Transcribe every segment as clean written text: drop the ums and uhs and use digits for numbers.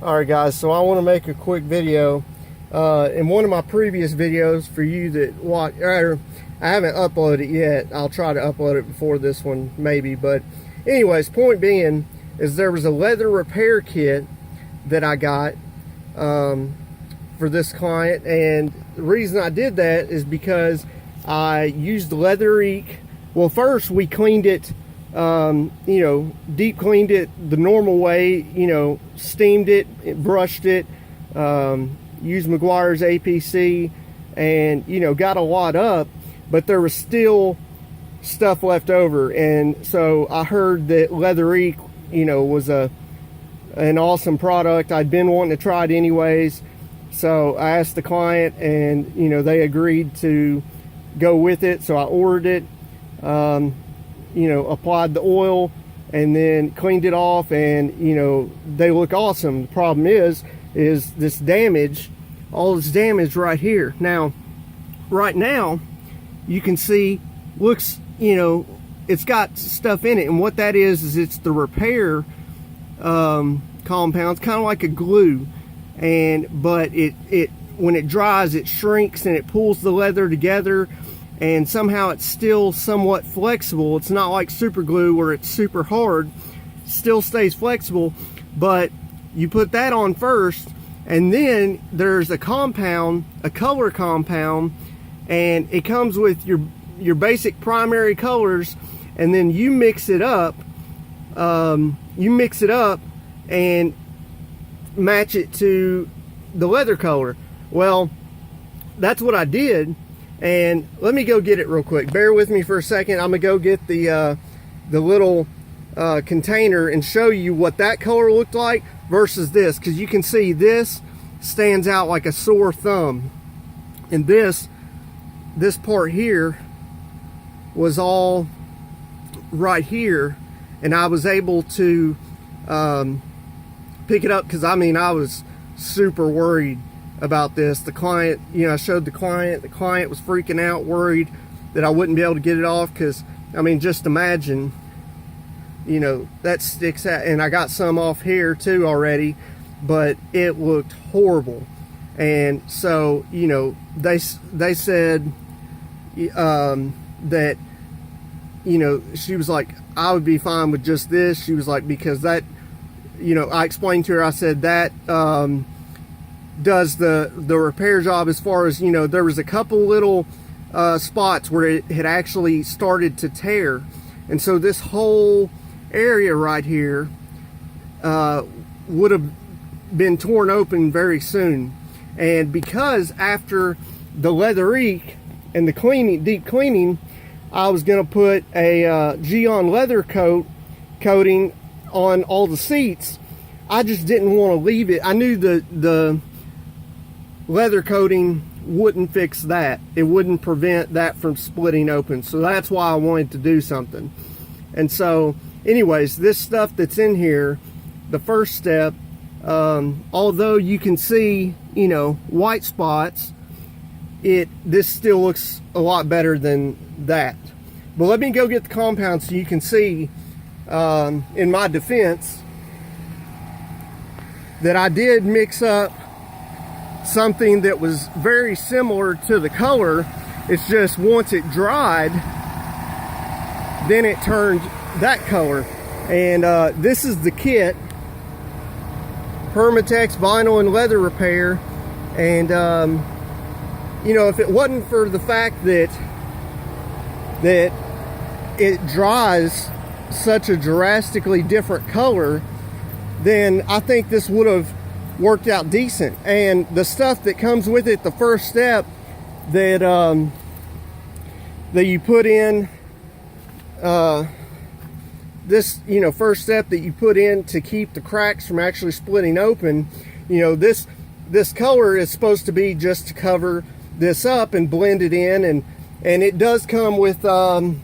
Alright guys, so I want to make a quick video. In one of my previous videos for you that watch, I haven't uploaded it yet. I'll try to upload it before this one maybe, but anyways, point being is there was a leather repair kit that I got for this client, and the reason I did that is because I used the leather ink. Well, first we cleaned it, deep cleaned it the normal way, steamed it, brushed it, used McGuire's APC, and got a lot up, but there was still stuff left over. And so I heard that leather ink was an awesome product. I'd been wanting to try it anyways, so I asked the client, and they agreed to go with it. So I ordered it, applied the oil, and then cleaned it off, and they look awesome. The problem is this damage, all this damage right here. Now, right now, you can see, looks, it's got stuff in it, and what that is it's the repair compounds, kind of like a glue, but it when it dries, it shrinks and it pulls the leather together, and somehow it's still somewhat flexible. It's not like super glue where it's super hard, still stays flexible. But you put that on first, and then there's a compound, a color compound, and it comes with your basic primary colors, and then you mix it up. And match it to the leather color. Well, that's what I did. And let me go get it real quick. Bear with me for a second. I'm gonna go get the little container and show you what that color looked like versus this, because you can see this stands out like a sore thumb, and this part here was all right here, and I was able to pick it up because I was super worried about this. The client, I showed the client was freaking out, worried that I wouldn't be able to get it off, because just imagine, that sticks out. And I got some off here too already, but it looked horrible. And so they said that she was like, I would be fine with just this. She was like, because that, I explained to her, I said that does the repair job, as far as there was a couple little spots where it had actually started to tear, and so this whole area right here would have been torn open very soon. And because after the leather ink and the deep cleaning, I was going to put a Geon leather coating on all the seats, I just didn't want to leave it. I knew the leather coating wouldn't fix that. It wouldn't prevent that from splitting open. So that's why I wanted to do something. And so anyways, this stuff that's in here, the first step, although you can see, white spots, this still looks a lot better than that. But let me go get the compound so you can see, in my defense, that I did mix up something that was very similar to the color. It's just once it dried, then it turned that color. And this is the kit, PERMATEX vinyl and leather repair. And if it wasn't for the fact that it dries such a drastically different color, then I think this would have worked out decent. And the stuff that comes with it, the first step that you put in, first step that you put in to keep the cracks from actually splitting open, this color is supposed to be just to cover this up and blend it in, and it does come with a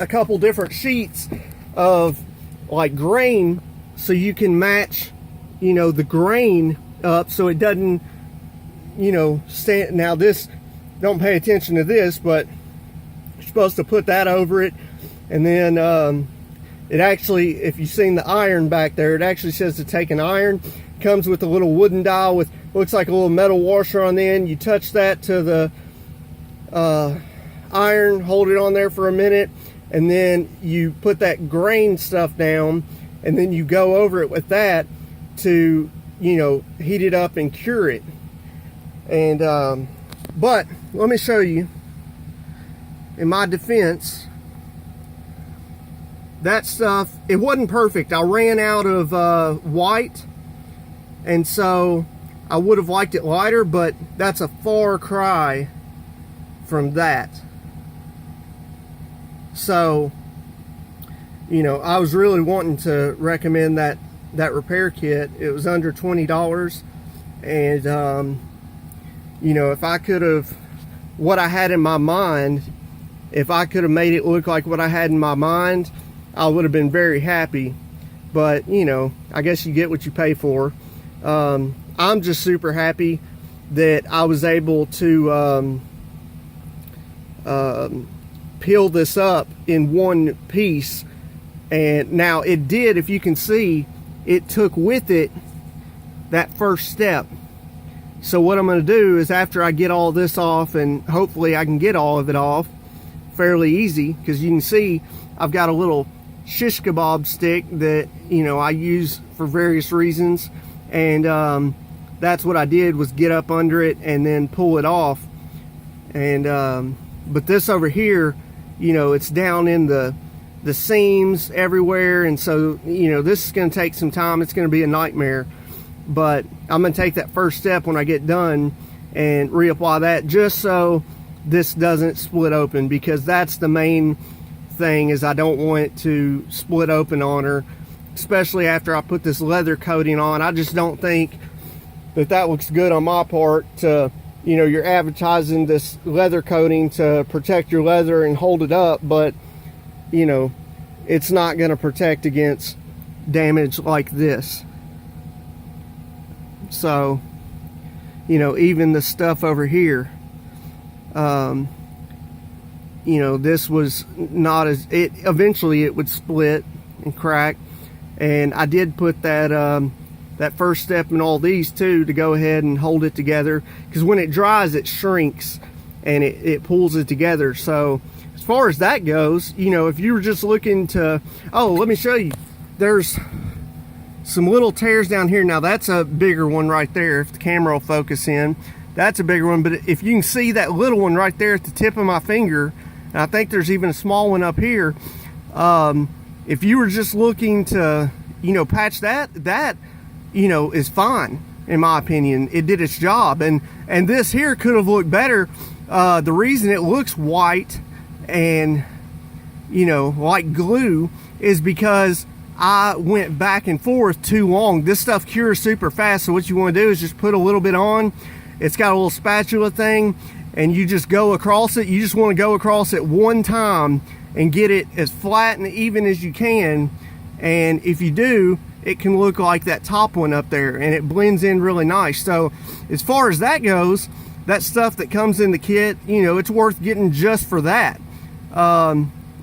couple different sheets of like grain, so you can match the grain up so it doesn't stand. Now this, don't pay attention to this, but you're supposed to put that over it, and then it actually, if you've seen the iron back there, it actually says to take an iron, Comes with a little wooden dial with, looks like a little metal washer on the end. You touch that to the iron, hold it on there for a minute, and then you put that grain stuff down, and then you go over it with that to, you know, heat it up and cure it. And but let me show you, in my defense, that stuff, it wasn't perfect. I ran out of white, and so I would have liked it lighter, but that's a far cry from that. So, you know, I was really wanting to recommend that repair kit. It was under $20, and you know, if I could have, what I had in my mind, if I could have made it look like what I had in my mind, I would have been very happy. But, you know, I guess you get what you pay for. I'm just super happy that I was able to peel this up in one piece. And now it did, if you can see, it took with it that first step. So what I'm going to do is, after I get all this off, and hopefully I can get all of it off fairly easy, because you can see I've got a little shish kebab stick that, you know, I use for various reasons, and that's what I did, was get up under it and then pull it off. And but this over here, you know, it's down in the seams everywhere, and so, you know, this is going to take some time. It's going to be a nightmare, but I'm going to take that first step when I get done and reapply that, just so this doesn't split open, because that's the main thing, is I don't want it to split open on her, especially after I put this leather coating on. I just don't think that looks good on my part. To, you know, you're advertising this leather coating to protect your leather and hold it up, but, you know, it's not going to protect against damage like this. So, you know, even the stuff over here, you know, this was not as, eventually it would split and crack. And I did put that that first step in all these too, to go ahead and hold it together, because when it dries it shrinks and it pulls it together. So as far as that goes, you know, if you were just looking to, oh, let me show you, there's some little tears down here. Now that's a bigger one right there, if the camera will focus in. That's a bigger one, but if you can see that little one right there at the tip of my finger, and I think there's even a small one up here, if you were just looking to, you know, patch that, you know, is fine, in my opinion. It did its job, and this here could have looked better. The reason it looks white and, you know, like glue, is because I went back and forth too long. This stuff cures super fast, so what you want to do is just put a little bit on. It's got a little spatula thing, and you just go across it. You just want to go across it one time and get it as flat and even as you can. And if you do, it can look like that top one up there, and it blends in really nice. So as far as that goes, that stuff that comes in the kit, you know, it's worth getting just for that,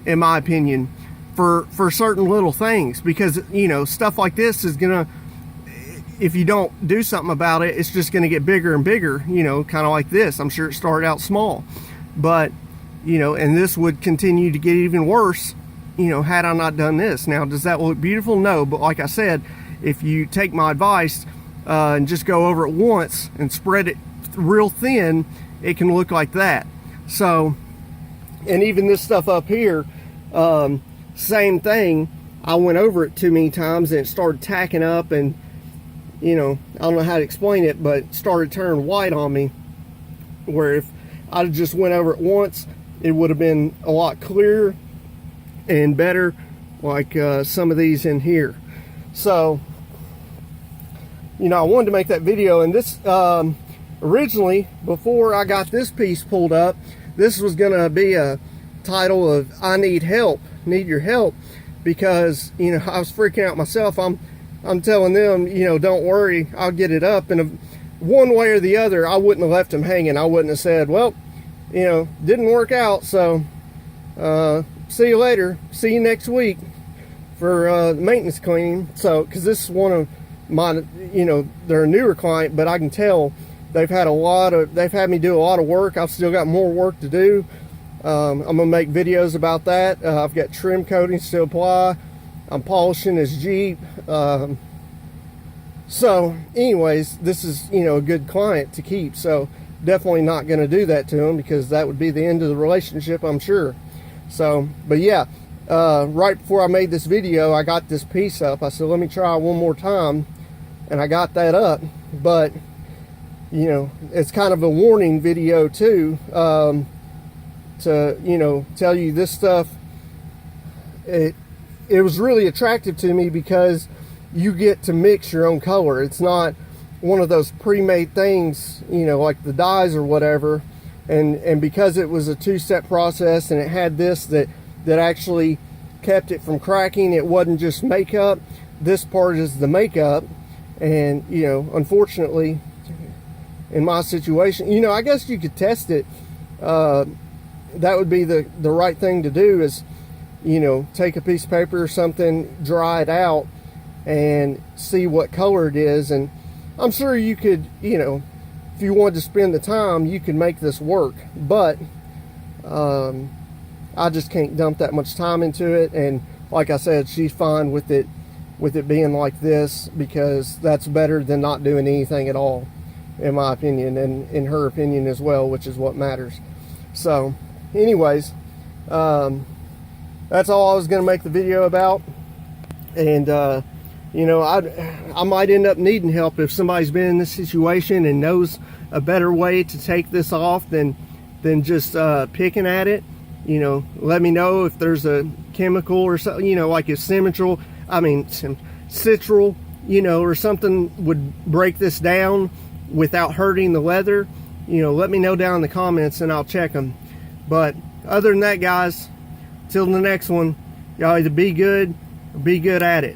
in my opinion, for certain little things, because, you know, stuff like this is gonna, if you don't do something about it, it's just gonna get bigger and bigger, you know, kind of like this. I'm sure it started out small, but, you know, and this would continue to get even worse, you know, had I not done this. Now, does that look beautiful? No, but like I said, if you take my advice and just go over it once and spread it real thin, it can look like that. So, and even this stuff up here, same thing. I went over it too many times and it started tacking up, and, you know, I don't know how to explain it, but it started turning white on me, where if I just went over it once, it would have been a lot clearer and better, like some of these in here. So, you know, I wanted to make that video, and this originally, before I got this piece pulled up, this was gonna be a title of I need help, need your help, because, you know, I was freaking out myself. I'm telling them, you know, don't worry, I'll get it up, and one way or the other, I wouldn't have left them hanging. I wouldn't have said, well, you know, didn't work out, so see you later, see you next week for maintenance cleaning. So, because this is one of they're a newer client, but I can tell they've had me do a lot of work. I've still got more work to do. I'm gonna make videos about that. I've got trim coatings to apply. I'm polishing his Jeep. So anyways, this is, a good client to keep. So definitely not going to do that to him, because that would be the end of the relationship, I'm sure. So, but yeah, right before I made this video, I got this piece up. I said, let me try one more time. And I got that up. But, it's kind of a warning video too, to, tell you this stuff. It was really attractive to me because you get to mix your own color. It's not one of those pre-made things, like the dyes or whatever. And because it was a two-step process, and it had this that actually kept it from cracking, it wasn't just makeup. This part is the makeup. And, unfortunately, in my situation, I guess you could test it. That would be the right thing to do, is, take a piece of paper or something, dry it out, and see what color it is. And I'm sure you could, if you wanted to spend the time, you could make this work. But I just can't dump that much time into it. And like I said, she's fine with it being like this, because that's better than not doing anything at all, in my opinion, and in her opinion as well, which is what matters. So anyways, that's all I was going to make the video about. And I might end up needing help if somebody's been in this situation and knows a better way to take this off than just picking at it. Let me know if there's a chemical or something, like if citral, or something would break this down without hurting the leather. Let me know down in the comments and I'll check them. But other than that, guys, till the next one, y'all either be good or be good at it.